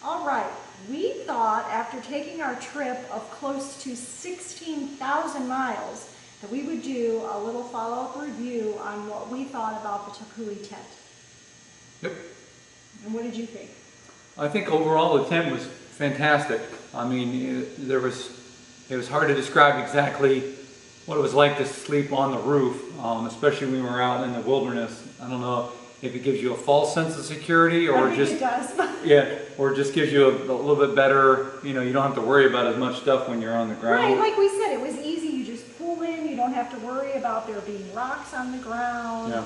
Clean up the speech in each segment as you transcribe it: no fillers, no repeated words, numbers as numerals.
All right, we thought after taking our trip of close to 16,000 miles that we would do a little follow-up review on what we thought about the Tepui tent. Yep. And what did you think? I think overall the tent was fantastic. I mean, it was hard to describe exactly what it was like to sleep on the roof, especially when we were out in the wilderness. I don't know if it gives you a false sense of security or just it does. yeah, or just gives you a little bit better. You know, you don't have to worry about as much stuff when you're on the ground. Right, like we said, it was easy. You just pull in. You don't have to worry about there being rocks on the ground. Yeah.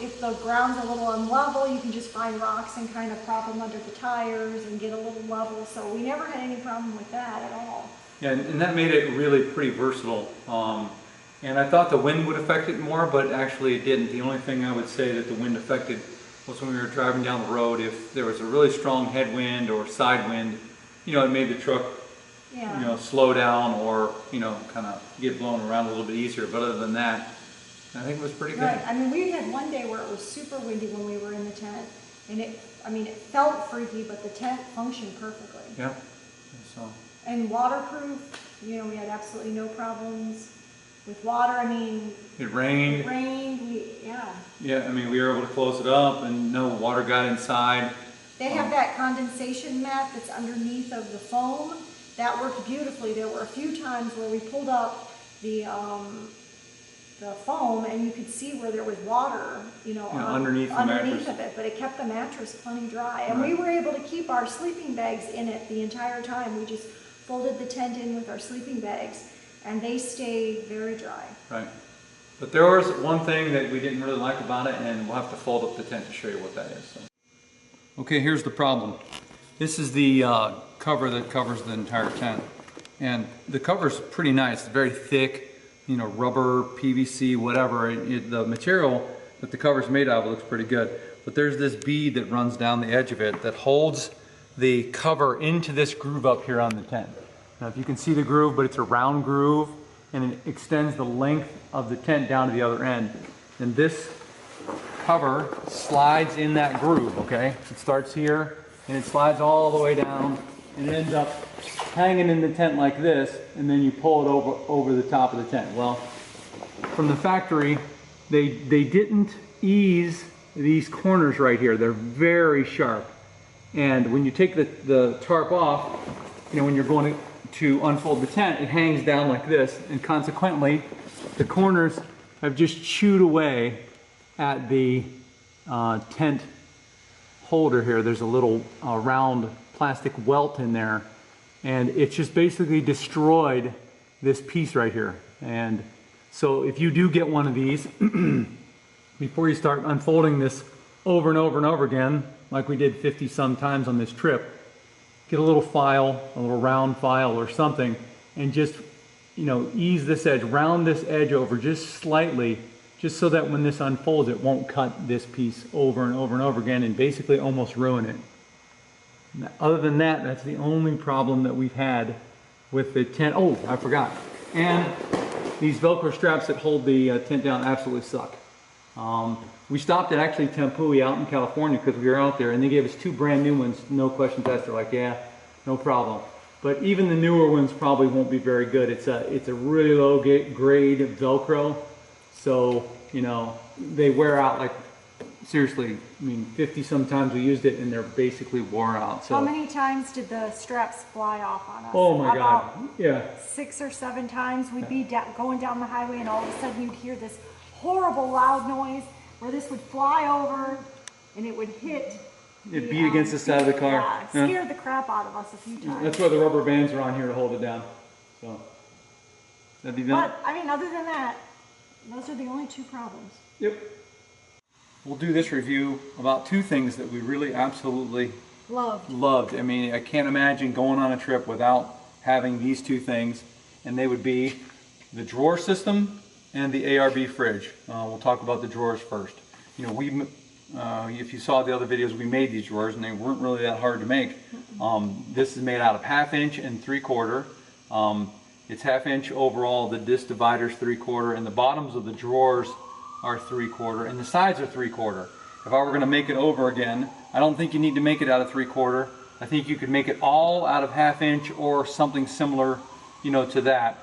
If the ground's a little unlevel, you can just find rocks and kind of prop them under the tires and get a little level. So we never had any problem with that at all. Yeah, and that made it really pretty versatile. And I thought the wind would affect it more, but actually it didn't. The only thing I would say that the wind affected was when we were driving down the road. If there was a really strong headwind or side wind, you know, it made the truck, Yeah. you know, slow down or, you know, kind of get blown around a little bit easier. But other than that, I think it was pretty good. Right. I mean, we had one day where it was super windy when we were in the tent, and it felt freaky, but the tent functioned perfectly. Yeah. So. And waterproof, you know, we had absolutely no problems with water. I mean, It rained. Yeah. Yeah, I mean, we were able to close it up and no water got inside. They have that condensation mat that's underneath of the foam. That worked beautifully. There were a few times where we pulled up the foam and you could see where there was water, you know, underneath of it, but it kept the mattress plenty dry. And we were able to keep our sleeping bags in it the entire time. We just folded the tent in with our sleeping bags and they stayed very dry. Right. But there was one thing that we didn't really like about it, and we'll have to fold up the tent to show you what that is. So. Okay, here's the problem. This is the cover that covers the entire tent. And the cover's pretty nice. It's very thick, you know, rubber, PVC, whatever. The material that the cover's made of looks pretty good. But there's this bead that runs down the edge of it that holds the cover into this groove up here on the tent. Now, if you can see the groove, but it's a round groove, and it extends the length of the tent down to the other end. And this cover slides in that groove, okay? It starts here, and it slides all the way down, and it ends up hanging in the tent like this, and then you pull it over the top of the tent. Well, from the factory, they didn't ease these corners right here. They're very sharp. And when you take the tarp off, you know, when you're going to unfold the tent, it hangs down like this, and consequently, the corners have just chewed away at the tent holder here. There's a little round plastic welt in there, and it's just basically destroyed this piece right here. And so if you do get one of these, before you start unfolding this over and over and over again, like we did 50 some times on this trip, get a little file, a little round file or something, and just, you know, ease this edge, round this edge over just slightly, just so that when this unfolds, it won't cut this piece over and over and over again and basically almost ruin it. Other than that, that's the only problem that we've had with the tent. Oh, I forgot. And these Velcro straps that hold the tent down absolutely suck. We stopped at actually Tepui out in California because we were out there, and they gave us 2 brand new ones, no questions asked. They're like, yeah, no problem. But even the newer ones probably won't be very good. It's a really low grade Velcro, so you know they wear out like seriously. I mean, 50 sometimes we used it, and they're basically wore out. So how many times did the straps fly off on us? Oh my God! Yeah. 6 or 7 times. We'd be going down the highway, and all of a sudden you'd hear this horrible loud noise where this would fly over and it would hit. It beat against the side of the car. Yeah, it scared the crap out of us a few times. That's why the rubber bands are on here to hold it down. So that'd be done. But I mean, other than that, those are the only 2 problems. Yep. We'll do this review about 2 things that we really absolutely loved. I mean, I can't imagine going on a trip without having these 2 things, and they would be the drawer system and the ARB fridge. We'll talk about the drawers first. You know, if you saw the other videos, we made these drawers and they weren't really that hard to make. This is made out of 1/2 inch and 3/4. It's 1/2 inch overall, the disc divider's 3/4, and the bottoms of the drawers are 3/4, and the sides are 3/4. If I were going to make it over again, I don't think you need to make it out of 3/4. I think you could make it all out of 1/2 inch or something similar, you know, to that,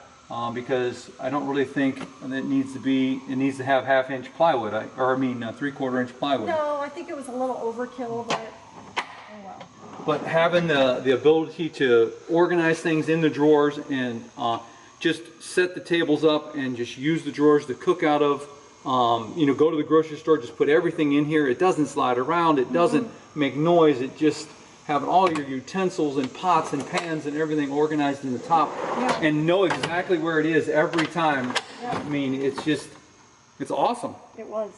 because I don't really think it needs to have 1/2 inch plywood, or I mean 3/4 inch plywood. No, I think it was a little overkill, but oh well. But having the ability to organize things in the drawers and just set the tables up and just use the drawers to cook out of, you know, go to the grocery store, just put everything in here. It doesn't slide around, it doesn't make noise, it just having all your utensils and pots and pans and everything organized in the top, and know exactly where it is every time. I mean, it's awesome. It was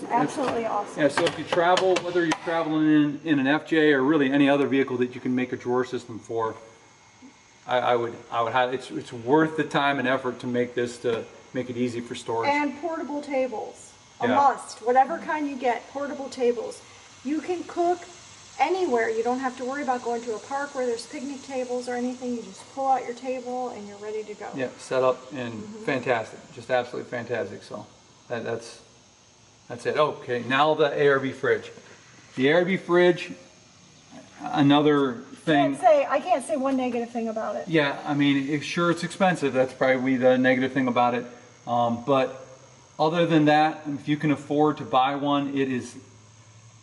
absolutely awesome. Yeah, so if you travel, whether you're traveling in an FJ or really any other vehicle that you can make a drawer system for, I would highly, it's worth the time and effort to make this, to make it easy for storage. And portable tables, a must. Whatever kind you get, portable tables. You can cook anywhere. You don't have to worry about going to a park where there's picnic tables or anything. You just pull out your table and you're ready to go. Yeah, set up and fantastic, just absolutely fantastic. So that's it. Okay, now the ARB fridge. The ARB fridge, another thing. I can't say one negative thing about it. Yeah, I mean, sure, it's expensive. That's probably the negative thing about it. But other than that, if you can afford to buy one, it is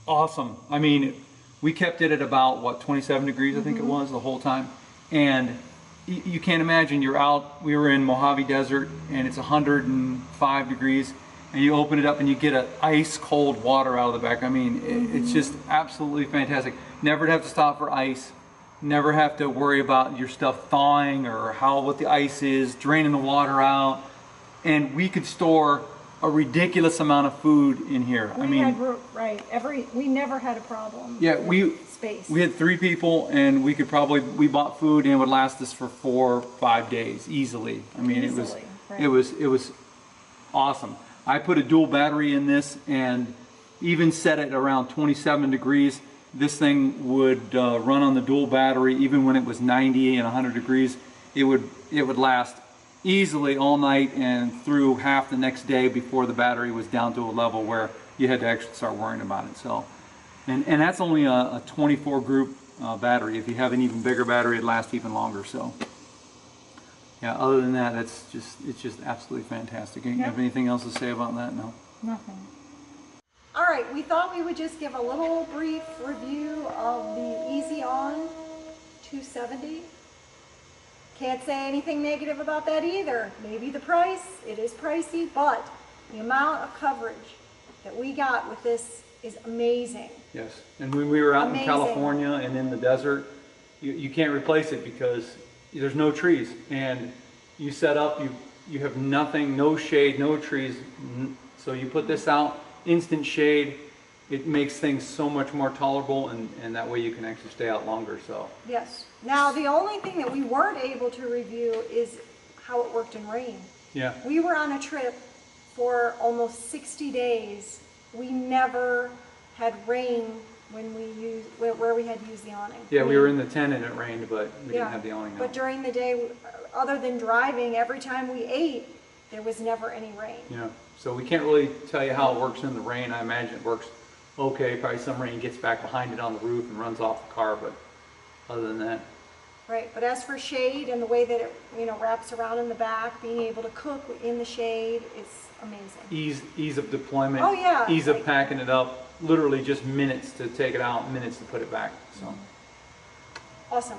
awesome. I mean, we kept it at about, what, 27 degrees, I think it was, the whole time. And you can't imagine, you're out, we were in Mojave Desert, and it's 105 degrees, and you open it up and you get a ice cold water out of the back. I mean, it's just absolutely fantastic. Never have to stop for ice. Never have to worry about your stuff thawing or what the ice is, draining the water out. And we could store a ridiculous amount of food in here. We never had a problem. Yeah, space. We had 3 people, and we bought food and it would last us for 4 or 5 days easily. I mean, it was awesome. I put a dual battery in this and even set it around 27 degrees. This thing would run on the dual battery even when it was 90 and 100 degrees. It would last easily all night and through half the next day before the battery was down to a level where you had to actually start worrying about it. So, and that's only a 24 group battery. If you have an even bigger battery, it lasts even longer. So, yeah. Other than that, it's just absolutely fantastic. You have anything else to say about that? No. Nothing. All right, we thought we would just give a little brief review of the Easy On 270. Can't say anything negative about that either. Maybe the price, it is pricey, but the amount of coverage that we got with this is amazing. Yes, and when we were out in California and in the desert, you can't replace it because there's no trees. And you set up, you have nothing, no shade, no trees. So you put this out, instant shade. It makes things so much more tolerable, and that way you can actually stay out longer. So yes. Now the only thing that we weren't able to review is how it worked in rain. Yeah. We were on a trip for almost 60 days. We never had rain when where we had used the awning. Yeah, we were in the tent and it rained, but we didn't have the awning. But during the day, other than driving, every time we ate, there was never any rain. Yeah. So we can't really tell you how it works in the rain. I imagine it works okay. Probably some rain gets back behind it on the roof and runs off the car, but other than that. Right, but as for shade and the way that it wraps around in the back, being able to cook in the shade, it's amazing. Ease of deployment. Oh yeah. Ease of packing it up. Literally just minutes to take it out, minutes to put it back. So. Awesome.